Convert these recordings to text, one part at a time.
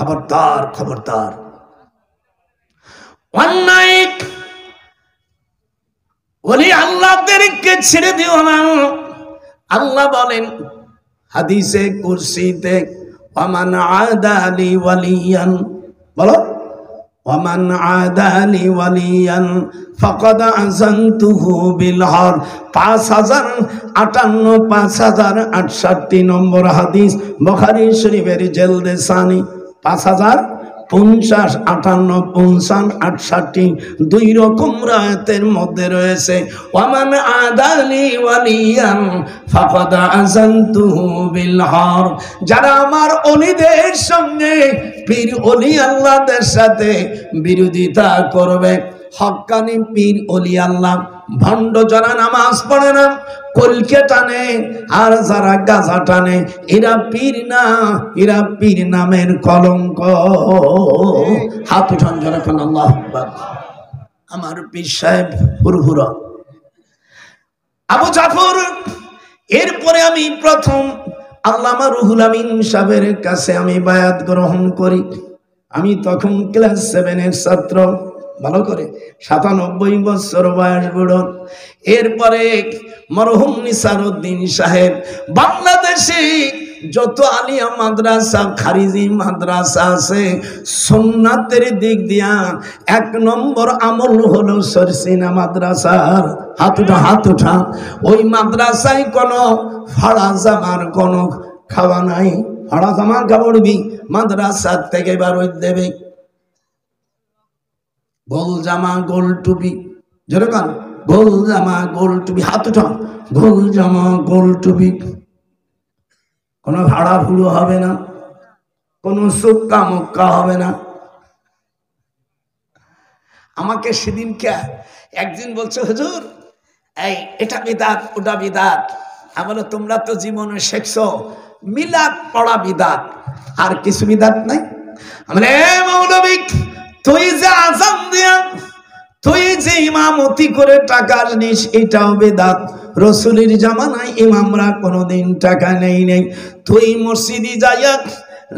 খবরদার খবরদার। অন্যায় ওলি আল্লাহদেরকে ছেড়ে দিও না। আল্লাহ বলেন হাদিসে কুরসিতে, ওয়ামান আদালি ওয়ালিয়ান, বলো, ওয়ামান আদালি ওয়ালিয়ান ফাকাদ আযানতুহু বিল হার। 5058 5068 নম্বর হাদিস, বুখারী শরীফের জেলদে সানি 5050 58 55 68 দুই রকম রায়াতের মধ্যে রয়েছে ওয়ামান আদালি ওয়ালিয়ান ফাকাদ আযানতুহু বিল হার। যারা আমার ওলিদের সঙ্গে পীর ওলি আল্লাহদের সাথে বিরোধিতা করবে, হক্কানি পীর ওলি আল্লাহ, ভণ্ড যারা নামাজ পড়ে না, কলকে টানে, আর যারা গাজা টানে, এরা পীর না, এরা পীর নামের কলঙ্ক। হাত উঠান যখন আল্লাহু আকবার। আমার পীর সাহেব হুরহুরা আবু জাফর। এরপরে আমি প্রথম আল্লামা রুহুল আমিন সাহেবের কাছে আমি বায়াত গ্রহণ করি। আমি তখন ক্লাস 7-এর ছাত্র, ভালো করে 97 বছর বয়স বুড়ো। এরপরে মরহুম নিসারউদ্দিন সাহেব বাংলাদেশে যত আলিয়া মাদ্রাসা, খারিজি মাদ্রাসা আছে, সুন্নাতের দিক দিয়া 1 নম্বর আমল হলো সরসিনা মাদ্রাসার। হাত উঠা। ওই মাদ্রাসায় কোনো ফাড়া জামার কোনো খাওয়া নাই। ফাড়া জামা কাপড়বি মাদ্রাসা থেকে বেরোয় দেবে, গোল জামা গোল টুপি, যেরকম গোল জামা গোল টুপি, হাত উঠা, গোল জামা গোল টুপি, কোনো ভাড়া ভুড়ো হবে না, কোনো সুক্কা মুক্কা হবে না। আমাকে সেদিনকে একদিন বলছে, হুজুর এই এটা বিদাত ওটা বিদাত। আমি বলো তোমরা তো জীবনে শিখছো মিলাদ পড়া বিদাত, আর কিছু বিদাত নাই। আমরা মৌলবী তুই যে আযান দিয়া তুই যে ইমামতি করে টাকা নিস, এটাও বেদাত। রাসূলের জামানায় ইমামরা কোনোদিন টাকা নেই। তুই মসজিদে যাইয়া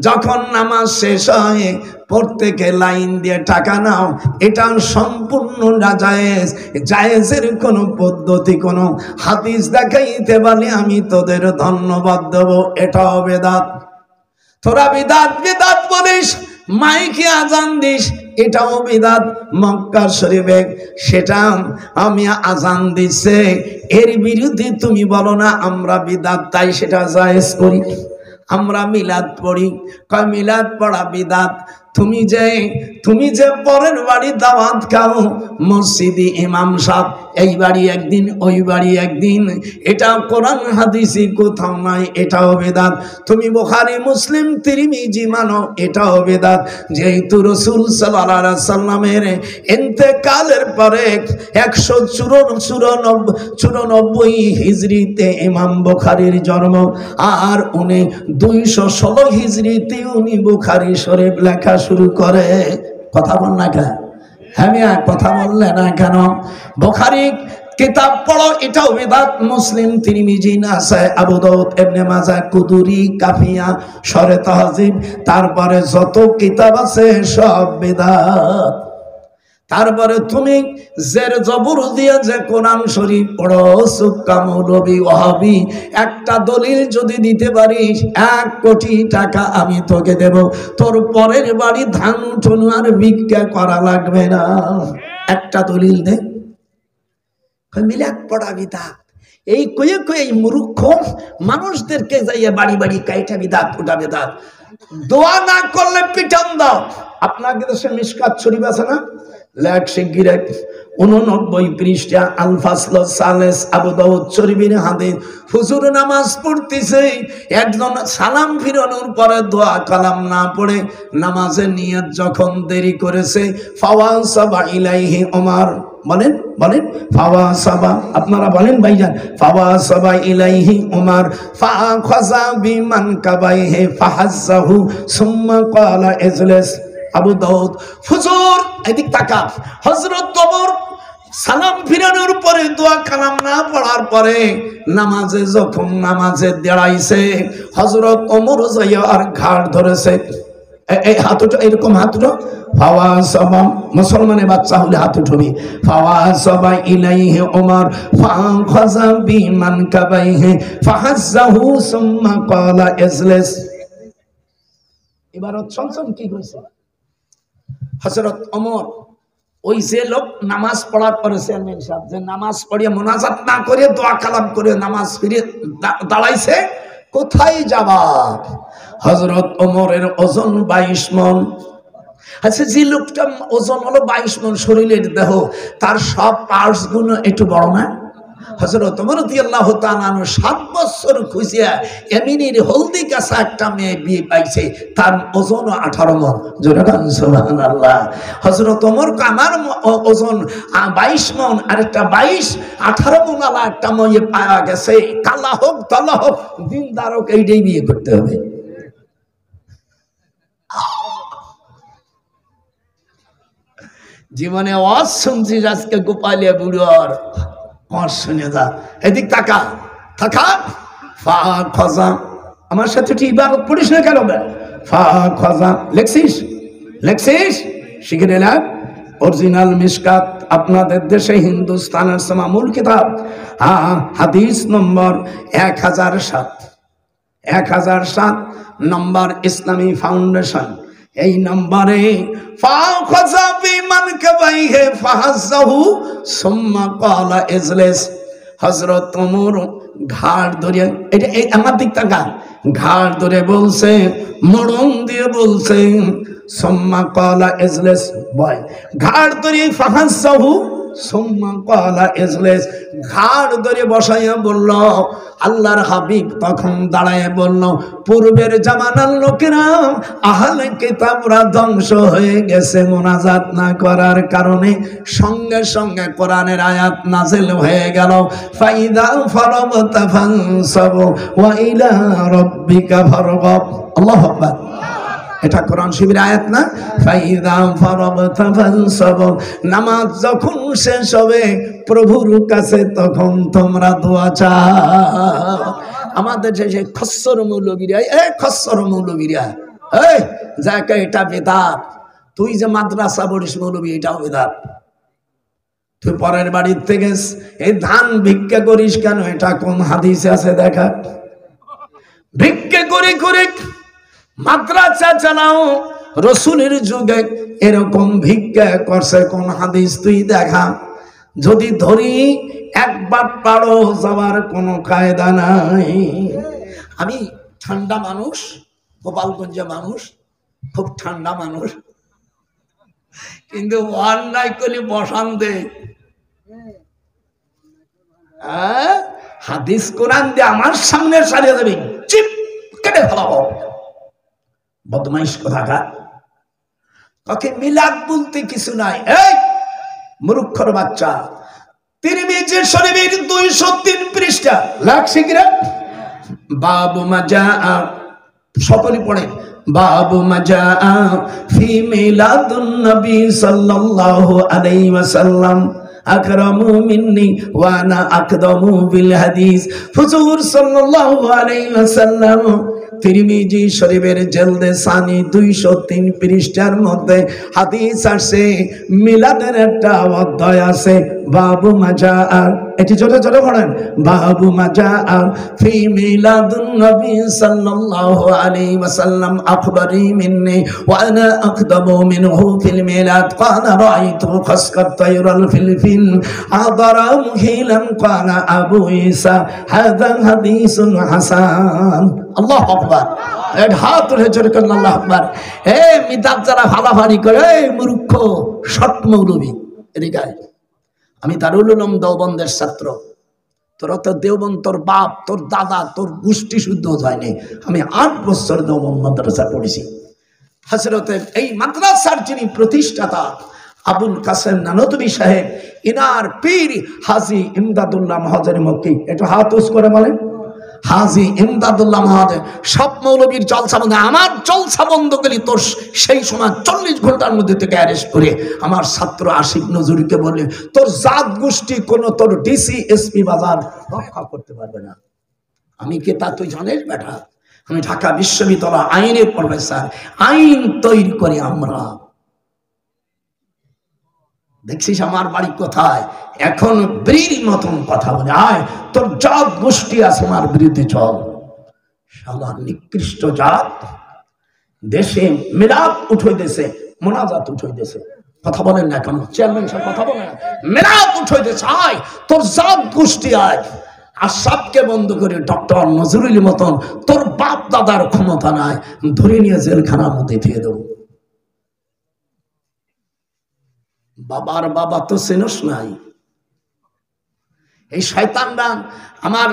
যখন নামাজ শেষ হয় প্রত্যেকে লাইন দিয়ে টাকা নাও, এটা সম্পূর্ণ নাজায়েজ। জায়েজের কোনো পদ্ধতি, কোনো হাদিস দেখাইতে পারলে আমি তোদের ধন্যবাদ দেব। এটাও বেদাত। তোরা বিদাত বিদাত বলিস, মাইকে আজান দিস, এটাও বিদাত। মক্কা শরীফে সেটা আমি আজান দিছে, এর বিরুদ্ধে তুমি বলো না আমরা বিদাত, তাই সেটা জায়েজ করি। আমরা মিলাদ পড়ি, কয় মিলাদ পড়া বিদাত। তুমি যে পরের বাড়ি দাওয়াত খাও, মসজিদে ইমাম সাহেব এই বাড়ি একদিন ওই বাড়ি একদিন, এটা কোরআন হাদিসে কোথাও নাই, এটাও বেদাত। তুমি বুখারী মুসলিম তিরমিজি মানো, এটাও বেদাত। যেহেতু রাসূল সাল্লাল্লাহু আলাইহি সাল্লামের ইন্তেকালের পরে 194 হিজরিতে ইমাম বুখারীর জন্ম, আর উনি 216 হিজরিতে উনি বুখারী শরীফ লেখা শুরু করে। কথা বল না কেন? হ্যাঁ কথা বললে না কেন? বুখারী কিতাব পড়ো, এটাও বিদাত। মুসলিম, তিরমিজি, নাসাই, আবু দাউদ, ইবনে মাজাহ, কুদুরি, কাফিয়া, শরে তাহজিব, তারপরে যত কিতাব আছে সব বিদাত। তারপরে তুমি জের জবর দিয়ে যে কোরআন শরীফ পড়ো, সুক্কা মৌলবী ওয়াহাবি, একটা দলিল যদি দিতে পারিস 1 কোটি টাকা আমি তোকে দেব। তোর পরের বাড়ি ধান উঠোন আর ভিক্ষা করা লাগবে না। একটা দলিল দে। মিলাদ পড়া বিদাত। এই কয়ে এই মূর্খ মানুষদেরকে যাইয়া বাড়ি বাড়ি কাইটা বিদাত ওটা বিদাত। দোয়া না করলে পিটান দাও। আপনাদের দেশে মিশকাত শরীফ আছে না? লেখ শিগগির 89 পৃষ্ঠা আল ফাসল সালেস আবু দাউদ শরীফের হাদিস। হুজুর নামাজ পড়তেছে, একজন সালাম ফিরানোর পরে দোয়া কালাম না পড়ে নামাজের নিয়ত যখন দেরি করেছে, ফাওয়াসাবা ইলাইহি ওমর, বলেন ফাওয়াসাবা, আপনারা বলেন ভাইজান, ফাওয়াসাবা ইলাইহি ওমর ফাখাযা বিমান কাবাইহি ফাহাজ্জাহু সুম্মা ক্বালা ইজলিস। আবু দাউদ, হুজুর এদিক তাকা। হযরত ওমর সালাম ফিরানোর পরে দোয়া কালাম না পড়ার পরে নামাজে যখন নামাজে দাঁড়াইছে, হযরত ওমর যাইয়া আর ঘাড় ধরেছে। এই হাত উঠো, এরকম হাত উঠো। ফাওয়াসাবা, মুসলমানের বাচ্চা হলে হাত উঠবি। ফাওয়াসাবা ইলাইহি ওমর ফাখাযা বিমান কাবাইহি ফাহাজ্জাহু সুম্মা ক্বালা ইজলিস। এবারত শুনছেন কি কইছে হযরত ওমর? ওই যে লোক নামাজ পড়ার পরে চেয়ারম্যান সাহেব যে নামাজ পড়িয়ে মোনাজাত না করে দোয়া কালাম করে নামাজ ফিরে দাঁড়াইছে, কোথায় জবাব? হযরত ওমরের ওজন 22 মণ। আচ্ছা, যে লোকটা ওজন হলো 22 মণ, শরীরের দেহ, তার সব পার্টস গুলো একটু বড় না? হযরত ওমর রাদিয়াল্লাহু তাআলা 7 বছর খুঁজিয়া এমিনের হলদি কাঁচা একটা মেয়ে বিয়ে পাইছে, তার ওজন 18 মণ। জোরে বলেন সুবহানাল্লাহ। হযরত ওমর আমার ওজন 22 মণ, আর একটা 18 মণ আলা একটা মেয়ে পাওয়া গেছে, কালা হোক তলা হোক দিনদার হোক, এইটাই বিয়ে করতে হবে। জীবনে ওয়াজ শুনছি আজকে গোপালিয়া বুড়োর ওয়াজ শুনে যা। এদিক তাকা তাকা। ফা খজা, আমার সাথে ঠিক ইবাদত পড়িস না কেন? ফা খজা লেখছিস? শিখে নিলাম। অরিজিনাল মিশকাত আপনাদের দেশে হিন্দুস্তানের মামুল কিতাব, হাদিস নম্বর 1007 নম্বর ইসলামী ফাউন্ডেশন। এই নম্বরে ফাখাযা বিমান কাবাইহি ফাহাজ্জাহু সুম্মা ক্বালা ইজলিস। হযরত ওমর ঘাড় ধরে, এটা এই আমার দিক তাকা, ঘাড় ধরে বলছে, মরণ দিয়ে বলছে, সুম্মা ক্বালা ইজলিস, বয়। ঘাড় ধরে ফাহাজ্জাহু সুম্মা ক্বালা ইজলিস, ঘাড় ধরে বসাইয়া বলল। আল্লাহর হাবিব তখন দাঁড়ায় বলল, পূর্বের জামানার লোকেরা আহলে কিতাবরা ধ্বংস হয়ে গেছে মোনাজাত না করার কারণে। সঙ্গে সঙ্গে কোরআনের আয়াত নাযিল হয়ে গেল, ফাইদা ফারাগতা ফানসাব ওয়া ইলা রাব্বিকা ফারগাব। আল্লাহু আকবার। এটা কোরআন শরীফের আয়াত না? ফাইদা ফারাগতা ফানসাব, নামাজ যখন শেষ হবে প্রভুর কাছে তখন তোমরা দোয়া চাও। আমাদের যে খচ্চর মৌলবীরা, যাকে এটা বেদাত, তুই যে মাদ্রাসা পড়িস মৌলবী, এটাও বেদাত। তুই পরের বাড়ির থেকে এই ধান ভিক্ষা করিস কেন? এটা কোন হাদিসে আছে দেখা? ভিক্ষা করে করে মাদ্রাসা চালাও, রসুলের যুগে এরকম ভিক্ষা করছে কোন হাদিস তুই দেখা? যদি ধরি একবার পারো যাওয়ার কোনো কায়দা নাই। আমি ঠান্ডা মানুষ, গোপালগঞ্জে মানুষ, খুব ঠান্ডা মানুষ, কিন্তু অন্যায় করলে বসান দে। হাদিস কোরআন দিয়ে আমার সামনে সারিয়ে যাবে, চিপ কেটে ফেলাবো। বদমাইশ কোথাকার। তোকে মিলাদ বলতে কিছু নাই। এই মূর্খর বাচ্চা, তিরমিজি শরীফের 203 পৃষ্ঠা লাগছে কিনা? বাবু মাজা, সকলে পড়েন। বাবু মাজা ফি মিলাদুন নবী সাল্লাল্লাহু আলাইহি ওয়াসাল্লাম আকরামু মিন্নি ওয়া আনা আকদামু বিল হাদিস। হুজুর সাল্লাল্লাহু আলাইহি ওয়াসাল্লাম তিরমিজি শরীফের জলদে সানি 203 পৃষ্ঠার মধ্যে হাদিস আছে, মিলাদের একটা অধ্যায় আছে, বাবু মাজা। এটি ছোট ছোট পড়েন। বাবু মাজা ফি মিলাদুন নবী সাল্লাল্লাহু আলাইহি ওয়াসাল্লাম আকবারি মিন্নি ওয়া আনা আকদামু মিনহু ফিল মিলাদ। ক্বালা রাআইতু খাসকাত তায়রাল ফিল আদারা মুহিলান। ক্বালা আবু ঈসা হাযা হাদিসুন হাসান। আল্লাহু আকবার। এক হাত তুলে জোরে করুন আল্লাহু আকবার। মিদাত যারা ফালাফালি করে, মূর্খ শট মৌলবী। এদিকে আমি দারুল উলুম দেওবন্দের ছাত্র, তোরা তো দেওবন্দ, তোর বাপ, তোর দাদা, তোর গোষ্ঠী শুদ্ধ হয়নি। আমি 8 বছর দেওবন্দ মাদ্রাসা পড়েছি। হযরতে এই মাদ্রাসার যিনি প্রতিষ্ঠাতা আবুল কাসেম নানতুবি সাহেব, ইনার পীর হাজী ইমদাদুল্লাহ মহাজের মক্কি, একটু হাত উঁচু করে বলেন। হাজী ইমদাদুল্লাহ মহাজের সব মৌলবীর জলসা বন্ধ। আমার জলসা বন্ধ করলি তোর সেই সময় 40 ঘন্টার মধ্যে থেকে অ্যারেস্ট করে আমার ছাত্র আশিক নজরুলকে বললে, তোর জাত গোষ্ঠী কোন তোর ডিসি এসপি বাজার রক্ষা করতে পারবে না। আমি কে তা তুই জানিস বেটা? আমি ঢাকা বিশ্ববিদ্যালয় আইনের প্রফেসর, আইন তৈরি করি আমরা। দেখছিস আমার বাড়ি কোথায়, এখন বীর মতন কথা বলে, আয় তোর জাত গোষ্ঠী আছে আমার বিরুদ্ধে চল। শালা নিকৃষ্ট জাত, দেশে মিলাদ উঠে দেশে মোনাজাত উঠে দেশে, কথা বলেন না কেন চেয়ারম্যান সাহেব, কথা বলেন, মিলাদ উঠে দেশে, আয় তোর জাত গোষ্ঠী আয়। আশরাফকে বন্ধ করে ডক্টর নজরুলের মতন তোর বাপ দাদার ক্ষমতা নাই, ধরে নিয়ে জেলখানার মধ্যে দিয়ে দেবো। বাবার বাবা তো চেনস নাই। এই শয়তানরা আমার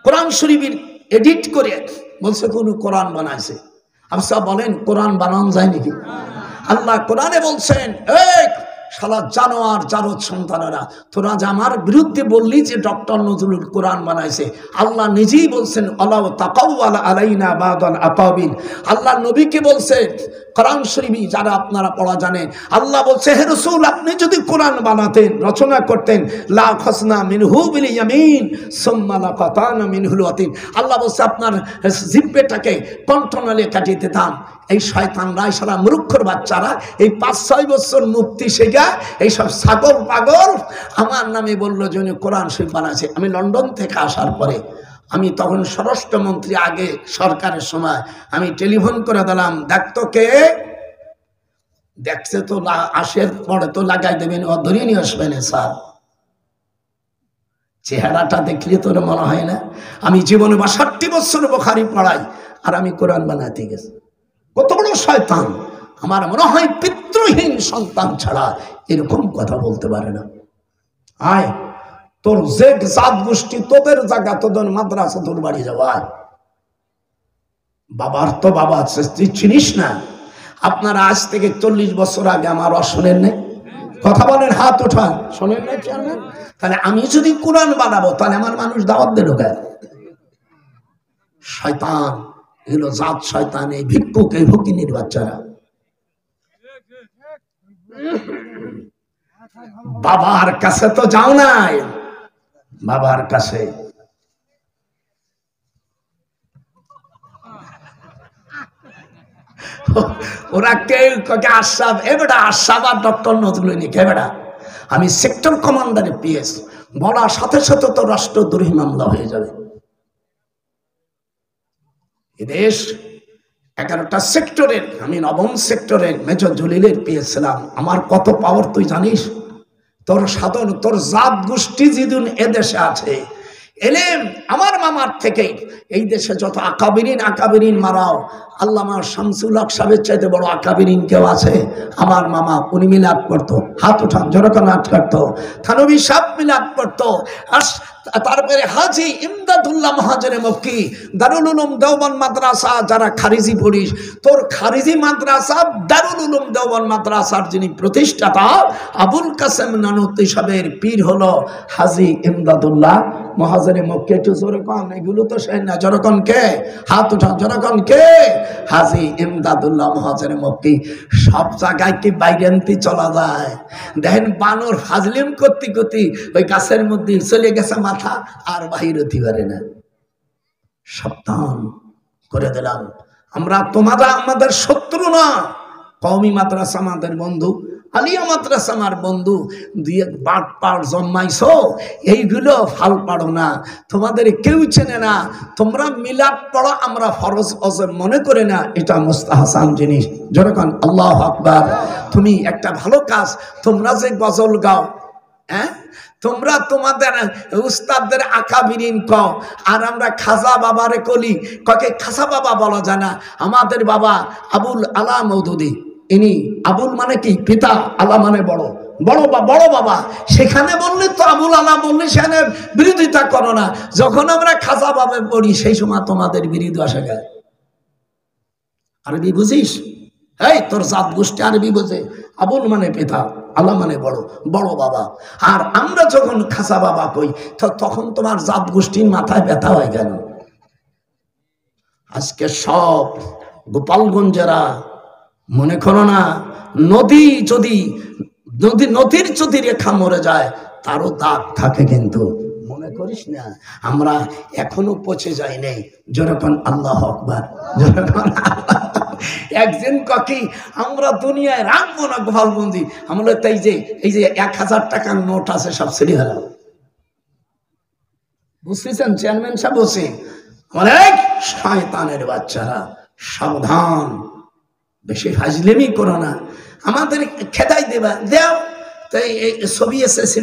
কোরআন শরীফের এডিট করে বলছে কোন কোরআন বানাইছে। আচ্ছা বলেন কোরআন বানানো যায় নাকি? আল্লাহ কোরআনে বলছেন, এই শালা জানোয়ার জারদ সন্তানেরা, তোরা যে আমার বিরুদ্ধে বললি যে ডক্টর নজরুল কোরআন বানাইছে, আল্লাহ নিজেই বলছেন আল্লাহ তাকাওয়ালা আলাইনা বাদাল আকাবিল। আল্লাহ নবীকে বলছে কোরআন শরীফ যারা আপনারা পড়া জানেন, আল্লাহ বলছে হে রাসূল আপনি যদি কোরআন বানাতেন, রচনা করতেন, লা খাসনা মিনহু বিল ইয়ামিন সুম্মা লাকাতানা মিনহুল ওয়াতিন। আল্লাহ বলছে আপনার জিহ্বাটাকে কণ্ঠনালী কাটিয়ে দিতাম। এই শয়তানরা, সারা মূর্খর বাচ্চারা এই 5-6 বছর মুক্তি শেখা এইসব ছাগল পাগল আমার নামে বললো যে উনি কোরআন শরীফ বানাইছে। আমি লন্ডন থেকে আসার পরে, আমি তখন স্বরাষ্ট্রমন্ত্রী আগে সরকারের সময়, আমি টেলিফোন করে দিলাম, দেখতো কে দেখছে তো আসার পরে তো লাগাই দেবেন, ও ধরিয়ে নিয়ে আসবেন স্যার। চেহারাটা দেখলে তোর মনে হয় না আমি জীবনে 62 বছর বুখারী পড়াই আর আমি কোরআন বানাতে গেছি? কত বড় শয়তান! আমার মনে হয় পিতৃহীন সন্তান ছাড়া এরকম কথা বলতে পারে না। আয় তোর যে জাত গোষ্ঠী, তোদের জায়গা, তোদের মাদ্রাসা, তোর বাড়ি যাওয়া। বাবার তো বাবা আছে, তুই চিনিস না? আপনারা আজ থেকে 40 বছর আগে আমার শোনেন নাই? কথা বলেন, হাত ওঠান, শোনেন নাই? তাহলে আমি যদি কোরআন বানাবো তাহলে আমার মানুষ দাওয়াত দেন কেন? শয়তান এগুলো জাত শয়তান, এই ভিক্ষুক, এই ফকিনীর বাচ্চারা। বাবার কাছে তো যাও নাই, বাবার কাছে ওরা কেউ আশরাফ, এ বেটা আশরাফ আর ডক্টর নজরুল কে বেটা? আমি সেক্টর কমান্ডারে পিএস, বলার সাথে সাথে তো রাষ্ট্রদ্রোহী মামলা হয়ে যাবে। এদেশ 11টা সেক্টরের, আমি 9ম সেক্টরের মেজর জলিলের পিএস ছিলাম। আমার কত পাওয়ার তুই জানিস? তোর সাধন, তোর জাত গোষ্ঠী যেদিন এদেশে আছে, এলেম আমার মামার থেকে এই দেশে যত আকাবিরিন মারাও, আল্লামা শামসুল হক সাহেবের চাইতে বড় আকাবিরিন কেউ আছে? আমার মামা, উনি মিলাদ পড়তো, হাত উঠান, জনগণ হাত কাটতো। থানবী সাহেব মিলাদ পড়তো। তারপরে হাজি ইমদাদুল্লাহ মহাজরে মক্কি, দারুল উলুম দেওবন্দ মাদ্রাসা, যারা খারিজি পড়িস, তোর খারিজি মাদ্রাসা দারুল উলুম দেওবন্দ মাদ্রাসার যিনি প্রতিষ্ঠাতা আবুল কাসেম নানুতুই সাহেবের পীর হলো হাজি ইমদাদুল্লাহ মহাজরে মক্কি। একটু জোরে কন, এগুলো তো সে না, জনগণ কে? হাত উঠান, জনগণ কে? হাজি ইমদাদুল্লাহ মহাজরে মক্কি। সব জায়গায় কি বাইরেন্তি চলা যায়? দেখেন বানর ফাজলিম করতে করতে ওই গাছের মধ্যে চলে গেছে মাথা, আর বাহির হতে পারে না। সাবধান করে দিলাম, আমরা তোমারা আমাদের শত্রু না। কওমি মাদ্রাসা আমাদের বন্ধু, আলিয়া মাদ্রাসা আমার বন্ধু। দুই এক বাট পাড় জন্মাইছো, এইগুলো ফাল পাড়ো না, তোমাদের কেউ চেনে না। তোমরা মিলাদ পড়ো, আমরা ফরজ অজব মনে করে না, এটা মুস্তাহসান জিনিস। যখন আল্লাহু আকবার। তুমি একটা ভালো কাজ, তোমরা যে গজল গাও, হ্যাঁ, তোমরা তোমাদের উস্তাদদের আকাবিরিন কও, আর আমরা খাজা বাবারে কলি, কাকে খাজা বাবা বলা যায় না। আমাদের বাবা আবুল আলা মওদুদি, ইনি আবুল মানে কি পিতা, আলা মানে বড়, বড় বাবা। সেখানে বললে তো আবুল আলা বললে সেখানে বিরোধিতা করো না। যখন আমরা খাজা বাবা পড়ি সেই সময় তোমাদের বিরোধী আসে গায়। আরবি বুঝিস? এই তোর জাত গোষ্ঠী আরবি বোঝে। আবুল মানে পিতা, আল্লাহ মানে বড় বাবা। আর আমরা যখন খাসা বাবা কই, তখন তোমার জাত গোষ্ঠীর মাথায় ব্যথা হয় কেন? আজকে সব গোপালগঞ্জেরা মনে করো না, নদীর যদি রেখা মরে যায় তারও দাগ থাকে, কিন্তু মনে মনে করিস না আমরা এখনো পচে যাই নাই। যখন আল্লাহ আকবার, যখন একজন কাকি আমরা দুনিয়ায় রাখবো না গোপালবন্দি, আমরা তাই যে এই যে 1000 টাকার নোট আছে সব ছেড়ে হলাম। বুঝতেছেন চেয়ারম্যান সাহেব বসে অনেক শয়তানের বাচ্চারা সাবধান, বেশি ফাজলেমি করো না, আমাদের খেদাই দেবা দেও। তাই ছবি এসেছে